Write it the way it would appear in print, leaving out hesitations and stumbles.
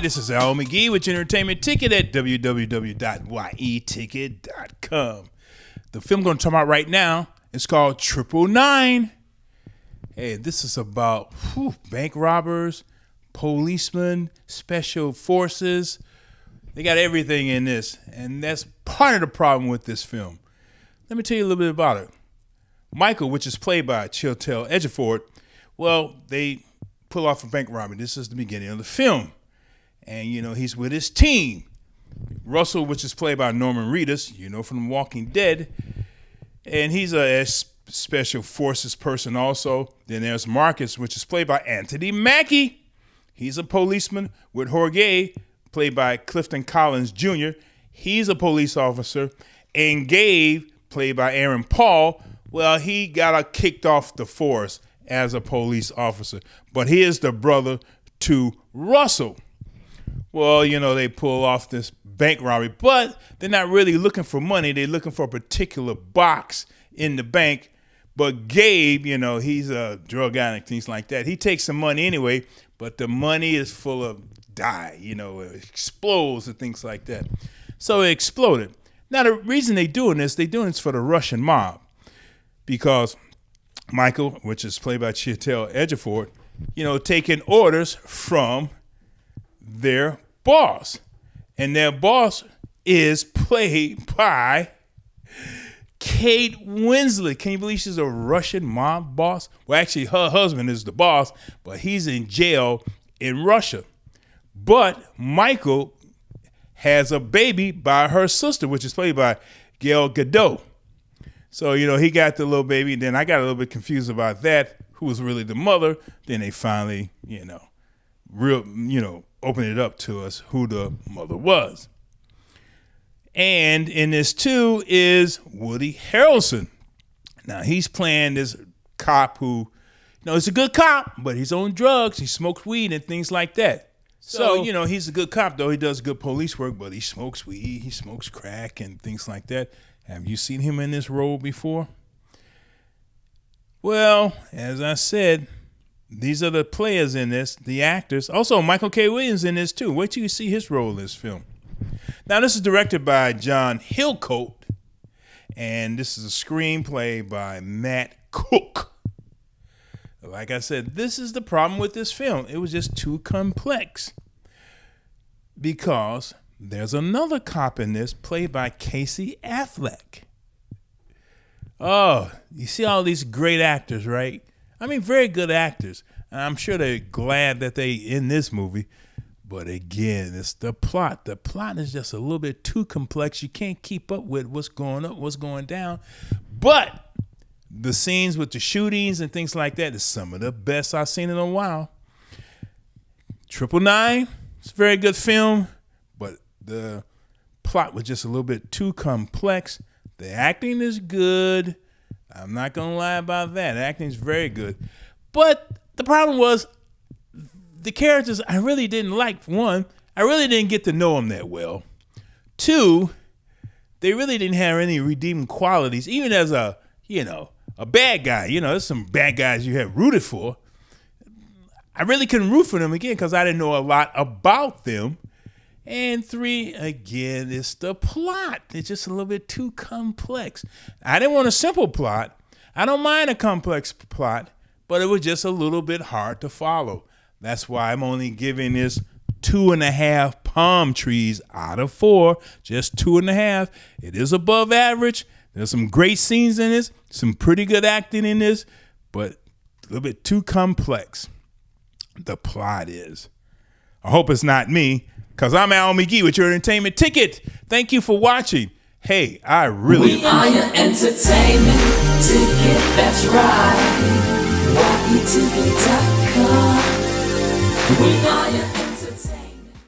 this is Al McGee with your entertainment ticket at www.yeticket.com. The film I'm going to talk about right now is called 999. Hey, this is about bank robbers, policemen, special forces. They got everything in this, and that's part of the problem with this film. Let me tell you a little bit about it. Michael, which is played by Chiwetel Ejiofor, well, they pull off a bank robbery. This is the beginning of the film. And, he's with his team. Russell, which is played by Norman Reedus, from The Walking Dead. And he's a special forces person also. Then there's Marcus, which is played by Anthony Mackie. He's a policeman with Jorge, played by Clifton Collins Jr. He's a police officer. And Gabe, played by Aaron Paul, well, he got kicked off the force as a police officer. But he is the brother to Russell. Well, they pull off this bank robbery, but they're not really looking for money. They're looking for a particular box in the bank. But Gabe, he's a drug addict, things like that. He takes some money anyway, but the money is full of dye, it explodes and things like that. So it exploded. Now, the reason they're doing this for the Russian mob, because Michael, which is played by Chiwetel Ejiofor, taking orders from their boss. And their boss is played by Kate Winslet. Can you believe she's a Russian mob boss? Well, actually, her husband is the boss, but he's in jail in Russia. But Michael has a baby by her sister, which is played by Gal Gadot. So, he got the little baby. Then I got a little bit confused about that, who was really the mother. Then they finally, open it up to us who the mother was. And in this too is Woody Harrelson. Now he's playing this cop who, is a good cop, but he's on drugs. He smokes weed and things like that. So, he's a good cop though. He does good police work, but he smokes weed, he smokes crack and things like that. Have you seen him in this role before? Well, as I said, these are the players in this, the actors. Also, Michael K. Williams in this too. Wait till you see his role in this film. Now, this is directed by John Hillcoat, and this is a screenplay by Matt Cook. Like I said, this is the problem with this film. It was just too complex because there's another cop in this played by Casey Affleck. Oh, you see all these great actors, right? I mean, very good actors. And I'm sure they're glad that they in this movie. But again, it's the plot. The plot is just a little bit too complex. You can't keep up with what's going up, what's going down. But the scenes with the shootings and things like that is some of the best I've seen in a while. 999, it's a very good film, but the plot was just a little bit too complex. The acting is good. I'm not going to lie about that. The acting is very good. But the problem was the characters I really didn't like. One, I really didn't get to know them that well. Two, they really didn't have any redeeming qualities. Even as a bad guy, there's some bad guys you have rooted for. I really couldn't root for them again because I didn't know a lot about them. And three, again, it's the plot. It's just a little bit too complex. I didn't want a simple plot. I don't mind a complex plot, but it was just a little bit hard to follow. That's why I'm only giving this 2.5 palm trees out of 4. Just 2.5. It is above average. There's some great scenes in this, some pretty good acting in this, but a little bit too complex. The plot is. I hope it's not me, because I'm Al McGee with your entertainment ticket. Thank you for watching. Hey, I really We are your entertainment ticket, that's right. YETV.com. We are your